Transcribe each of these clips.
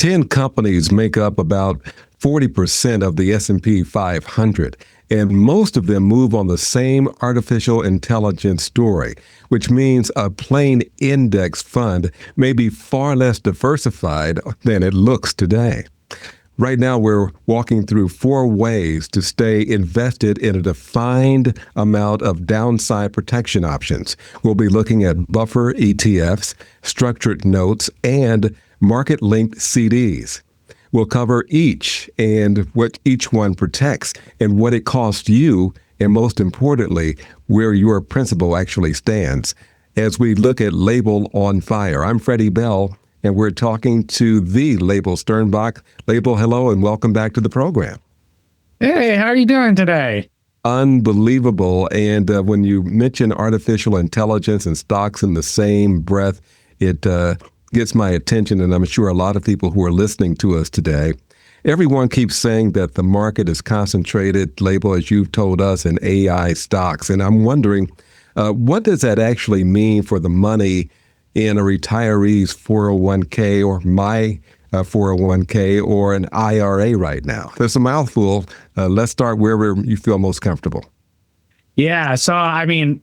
10 companies make up about 40% of the S&P 500, and most of them move on the same artificial intelligence story, which means a plain index fund may be far less diversified than it looks today. Right now, we're walking through 4 ways to stay invested in a defined amount of downside protection options. We'll be looking at buffer ETFs, structured notes, and market-linked CDs. We'll cover each and what each one protects and what it costs you, and most importantly, where your principal actually stands. As we look at Leibel on Fire, I'm Freddie Bell, and we're talking to the Leibel Sternbach. Leibel, hello, and welcome back to the program. Hey, how are you doing today? Unbelievable. And when you mention artificial intelligence and stocks in the same breath, it gets my attention, and I'm sure a lot of people who are listening to us today. Everyone keeps saying that the market is concentrated, Leibel, as you've told us, in AI stocks. And I'm wondering, what does that actually mean for the money in a retiree's 401k or my 401k or an IRA right now? There's a mouthful. Let's start wherever you feel most comfortable. Yeah, so I mean,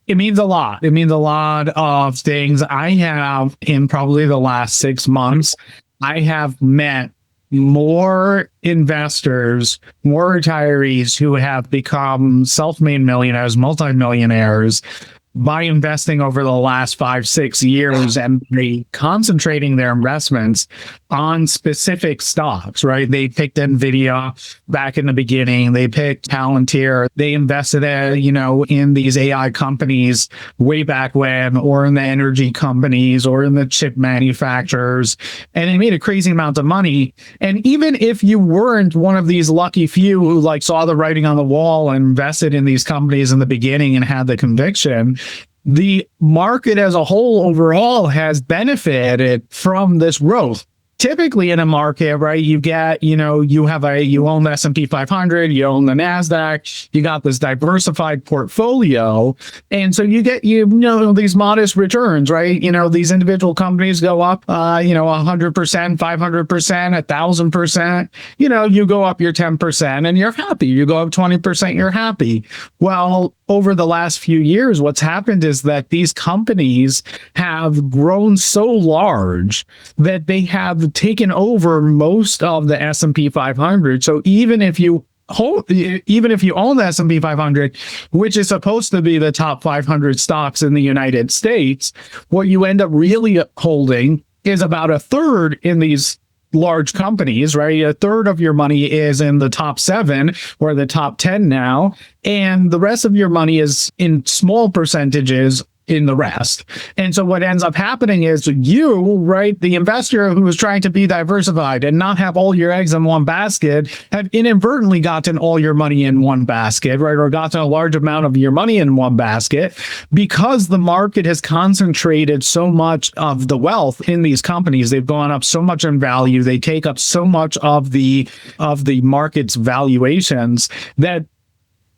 it means a lot. It means a lot of things. I have, in probably the last 6 months, I have met more investors, more retirees who have become self-made millionaires, multimillionaires, by investing over the last 5-6 years and concentrating their investments on specific stocks, right? They picked NVIDIA back in the beginning. They picked Palantir. They invested, in these AI companies way back when, or in the energy companies, or in the chip manufacturers. And they made a crazy amount of money. And even if you weren't one of these lucky few who saw the writing on the wall and invested in these companies in the beginning and had the conviction, the market as a whole overall has benefited from this growth. Typically in a market, right, you get, you own the S&P 500, you own the NASDAQ, you got this diversified portfolio. And so you get, these modest returns, right? These individual companies go up, 100%, 500%, 1,000%, you go up your 10% and you're happy. You go up 20%, you're happy. Well, over the last few years, what's happened is that these companies have grown so large that they have taken over most of the S&P 500. So even if you own the S&P 500, which is supposed to be the top 500 stocks in the United States, what you end up really holding is about a third in these large companies, right? A third of your money is in the top 7 or the top 10 now, and the rest of your money is in small percentages in the rest. And so what ends up happening is you, right, the investor who is trying to be diversified and not have all your eggs in one basket, have inadvertently gotten all your money in one basket, right, or gotten a large amount of your money in one basket because the market has concentrated so much of the wealth in these companies. They've gone up so much in value. They take up so much of the market's valuations that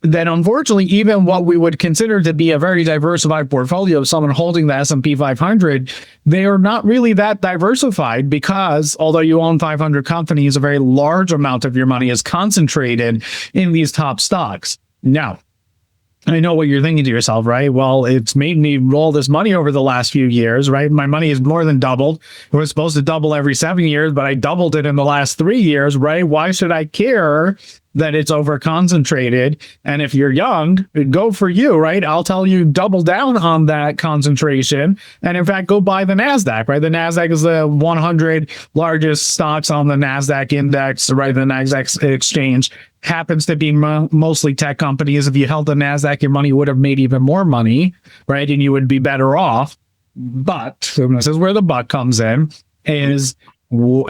unfortunately, even what we would consider to be a very diversified portfolio of someone holding the S&P 500, they are not really that diversified because although you own 500 companies, a very large amount of your money is concentrated in these top stocks. Now, I know what you're thinking to yourself, right? Well, it's made me roll this money over the last few years, right? My money has more than doubled. It was supposed to double every 7 years, but I doubled it in the last 3 years, right? Why should I care that it's over concentrated? And if you're young, go for you, right? I'll tell you, double down on that concentration. And in fact, go buy the NASDAQ, right? The NASDAQ is the 100 largest stocks on the NASDAQ index, right? The NASDAQ exchange happens to be mostly tech companies. If you held the NASDAQ, your money would have made even more money, right? And you would be better off. But this is where the but comes in, is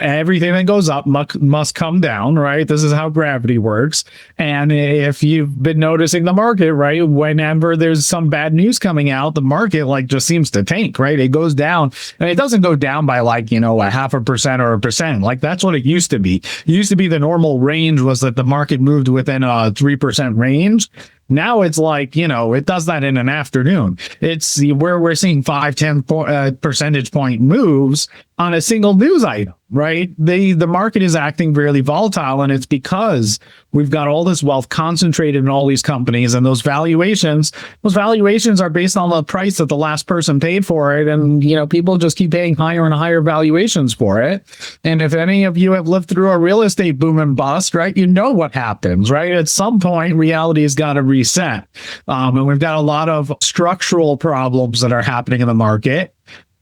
everything that goes up must come down, right? This is how gravity works. And if you've been noticing the market, right, whenever there's some bad news coming out, the market just seems to tank, right? It goes down, and it doesn't go down by a 0.5% or 1%. That's what it used to be. It used to be the normal range was that the market moved within a 3% range. Now it's it does that in an afternoon. It's where we're seeing 5-10 percentage point moves on a single news item. right? The market is acting really volatile, and it's because we've got all this wealth concentrated in all these companies, and those valuations are based on the price that the last person paid for it, and people just keep paying higher and higher valuations for it. And if any of you have lived through a real estate boom and bust, right, you know what happens, right? At some point, reality has got to reset, and we've got a lot of structural problems that are happening in the market.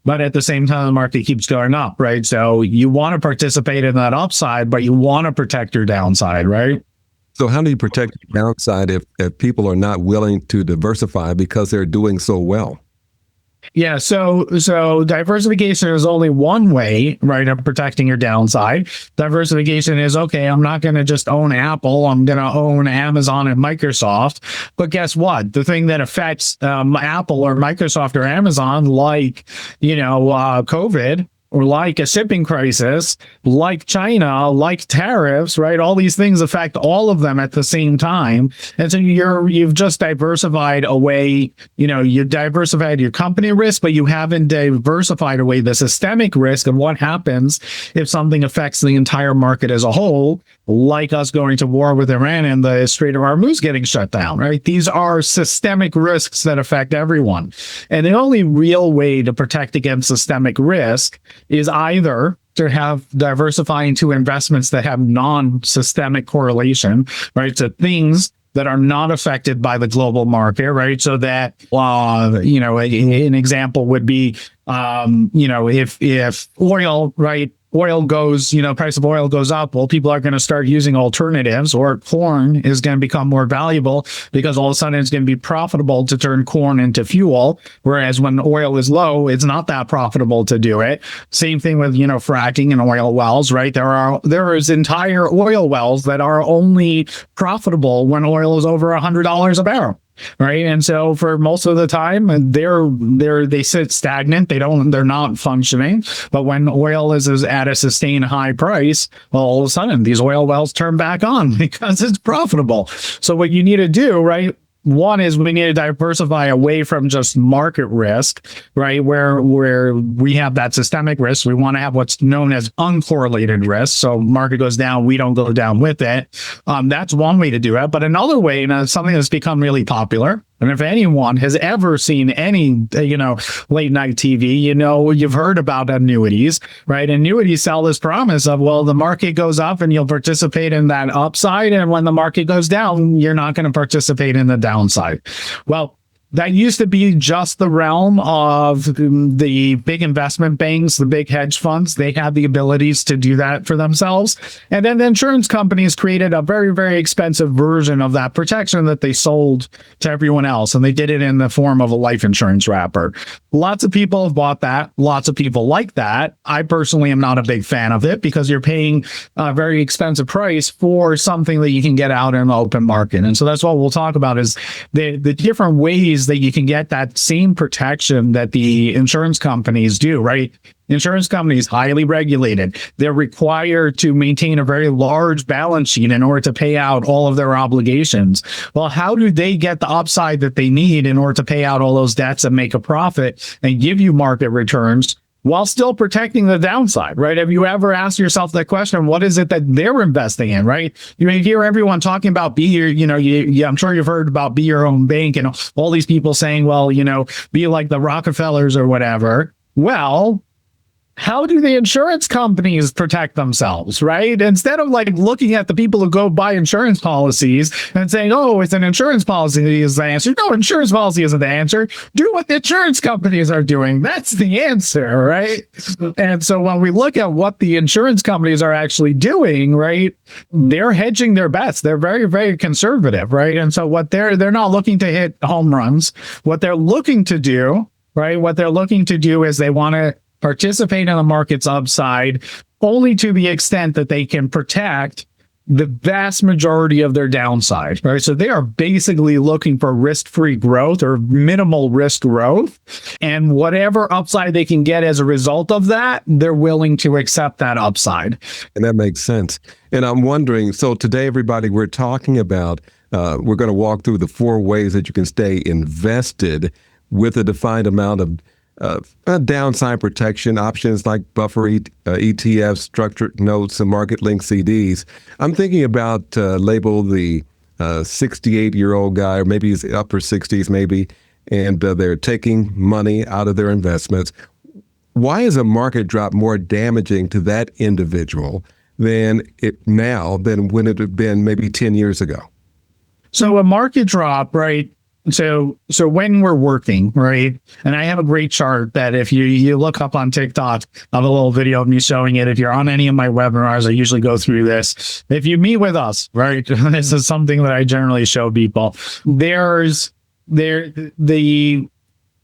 But at the same time, the market keeps going up, right? So you want to participate in that upside, but you want to protect your downside, right? So how do you protect your downside if people are not willing to diversify because they're doing so well? Yeah, so diversification is only one way, right, of protecting your downside. Diversification is, okay, I'm not going to just own Apple. I'm going to own Amazon and Microsoft. But guess what? The thing that affects Apple or Microsoft or Amazon, like, COVID, or like a shipping crisis, like China, like tariffs, right? All these things affect all of them at the same time. And so you've just diversified away, you diversified your company risk, but you haven't diversified away the systemic risk of what happens if something affects the entire market as a whole, like us going to war with Iran and the Strait of Hormuz getting shut down, right? These are systemic risks that affect everyone. And the only real way to protect against systemic risk is either to have diversifying to investments that have non-systemic correlation, right? So things that are not affected by the global market, right? So that, an example would be, if oil, right? Oil goes, price of oil goes up. Well, people are going to start using alternatives, or corn is going to become more valuable because all of a sudden it's going to be profitable to turn corn into fuel. Whereas when oil is low, it's not that profitable to do it. Same thing with, fracking and oil wells, right? There is entire oil wells that are only profitable when oil is over $100 a barrel. Right. And so for most of the time, they sit stagnant. They're not functioning. But when oil is at a sustained high price, well, all of a sudden these oil wells turn back on because it's profitable. So what you need to do, right? One is we need to diversify away from just market risk, right? Where we have that systemic risk. We want to have what's known as uncorrelated risk. So market goes down, we don't go down with it. That's one way to do it. But another way, and something that's become really popular, and if anyone has ever seen any, late night TV, you've heard about annuities, right? Annuities sell this promise of, well, the market goes up and you'll participate in that upside. And when the market goes down, you're not going to participate in the downside. Well, that used to be just the realm of the big investment banks, the big hedge funds. They had the abilities to do that for themselves. And then the insurance companies created a very, very expensive version of that protection that they sold to everyone else. And they did it in the form of a life insurance wrapper. Lots of people have bought that. Lots of people like that. I personally am not a big fan of it because you're paying a very expensive price for something that you can get out in the open market. And so that's what we'll talk about is the different ways that you can get that same protection that the insurance companies do, right? Insurance companies, highly regulated. They're required to maintain a very large balance sheet in order to pay out all of their obligations. Well, how do they get the upside that they need in order to pay out all those debts and make a profit and give you market returns while still protecting the downside, right? Have you ever asked yourself that question? What is it that they're investing in, right? You hear everyone talking about I'm sure you've heard about be your own bank and all these people saying, well, be like the Rockefellers or whatever. Well, how do the insurance companies protect themselves, right? Instead of looking at the people who go buy insurance policies and saying, oh, it's an insurance policy is the answer. No, insurance policy isn't the answer. Do what the insurance companies are doing. That's the answer, right? And so when we look at what the insurance companies are actually doing, right, they're hedging their bets. They're very, very conservative, right? And so what they're not looking to hit home runs. What they're looking to do, right? What they're looking to do is they want to participate in the market's upside only to the extent that they can protect the vast majority of their downside, right? So they are basically looking for risk-free growth or minimal risk growth. And whatever upside they can get as a result of that, they're willing to accept that upside. And that makes sense. And I'm wondering, so today, everybody, we're talking about, we're going to walk through the 4 ways that you can stay invested with a defined amount of downside protection options like buffer ETFs, structured notes, and market-linked CDs. I'm thinking about Leibel, the 68-year-old guy, or maybe he's upper 60s maybe, and they're taking money out of their investments. Why is a market drop more damaging to that individual than when it had been maybe 10 years ago? So a market drop, right? So when we're working, right? And I have a great chart that if you look up on TikTok, I have a little video of me showing it. If you're on any of my webinars, I usually go through this. If you meet with us, right? This is something that I generally show people.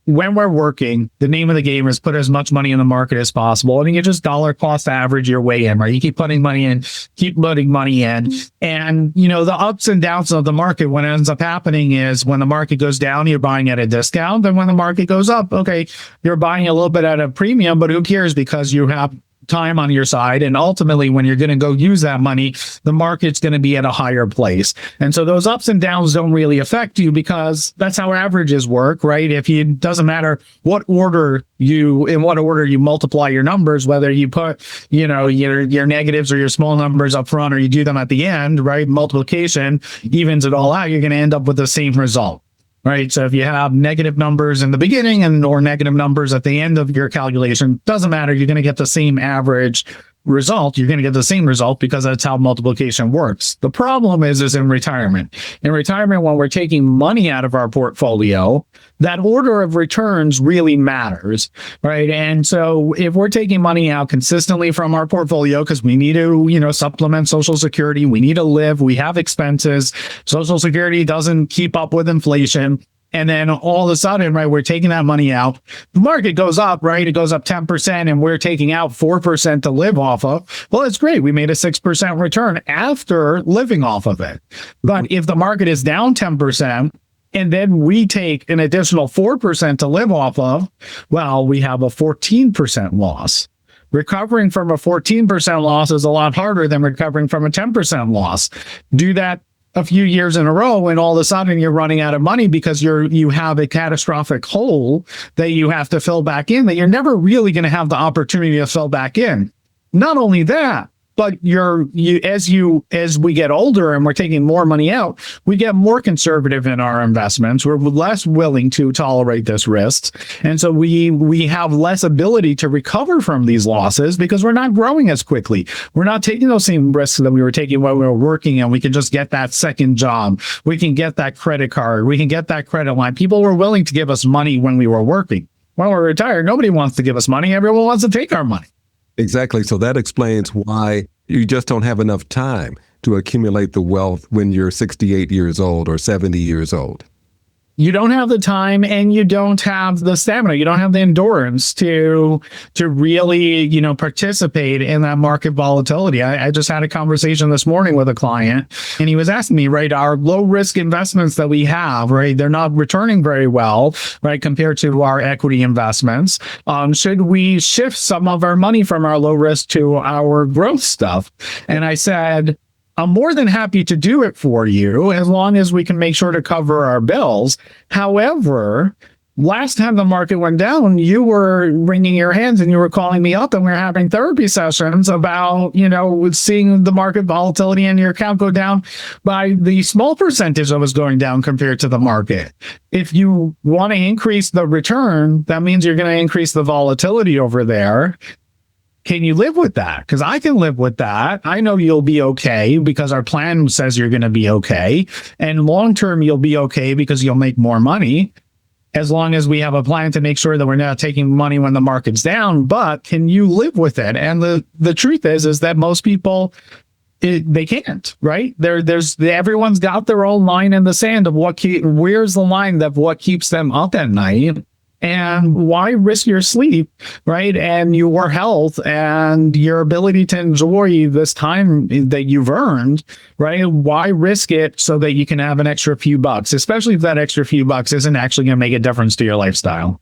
When we're working, the name of the game is put as much money in the market as possible. And you just dollar cost average your way in, right? You keep putting money in, keep loading money in. And, the ups and downs of the market, what ends up happening is when the market goes down, you're buying at a discount. And when the market goes up, okay, you're buying a little bit at a premium, but who cares because you have time on your side. And ultimately, when you're going to go use that money, the market's going to be at a higher place. And so those ups and downs don't really affect you because that's how averages work, right? It doesn't matter in what order you multiply your numbers, whether you put, your negatives or your small numbers up front, or you do them at the end, right? Multiplication evens it all out. You're going to end up with the same result. Right. So if you have negative numbers in the beginning or negative numbers at the end of your calculation, doesn't matter. You're going to get the same average result. You're going to get the same result because that's how multiplication works. The problem is in retirement. In retirement, when we're taking money out of our portfolio, that order of returns really matters, right? And so if we're taking money out consistently from our portfolio because we need to, supplement Social Security, we need to live, we have expenses, Social Security doesn't keep up with inflation. And then all of a sudden, right, we're taking that money out. The market goes up, right? It goes up 10%, and we're taking out 4% to live off of. Well, it's great. We made a 6% return after living off of it. But if the market is down 10%, and then we take an additional 4% to live off of, well, we have a 14% loss. Recovering from a 14% loss is a lot harder than recovering from a 10% loss. Do that a few years in a row, and all of a sudden you're running out of money because you have a catastrophic hole that you have to fill back in that you're never really going to have the opportunity to fill back in. Not only that, but as we get older and we're taking more money out, we get more conservative in our investments. We're less willing to tolerate this risk. And so we have less ability to recover from these losses because we're not growing as quickly. We're not taking those same risks that we were taking when we were working, and we can just get that second job. We can get that credit card. We can get that credit line. People were willing to give us money when we were working. When we're retired, nobody wants to give us money. Everyone wants to take our money. Exactly. So that explains why you just don't have enough time to accumulate the wealth when you're 68 years old or 70 years old. You don't have the time, and you don't have the stamina. You don't have the endurance to really, participate in that market volatility. I just had a conversation this morning with a client, and he was asking me, right, our low risk investments that we have, right, they're not returning very well, right, compared to our equity investments. Should we shift some of our money from our low risk to our growth stuff? And I said, I'm more than happy to do it for you as long as we can make sure to cover our bills. However, last time the market went down, you were wringing your hands and you were calling me up, and we were having therapy sessions about, seeing the market volatility in your account go down by the small percentage that was going down compared to the market. If you want to increase the return, that means you're going to increase the volatility over there. Can you live with that? Because I can live with that. I know you'll be okay because our plan says you're going to be okay. And long term, you'll be okay because you'll make more money as long as we have a plan to make sure that we're not taking money when the market's down. But can you live with it? And the truth is that most people, they can't, right? Everyone's got their own line in the sand of where's the line of what keeps them up at night. And why risk your sleep, right? And your health and your ability to enjoy this time that you've earned, right? Why risk it so that you can have an extra few bucks, especially if that extra few bucks isn't actually going to make a difference to your lifestyle?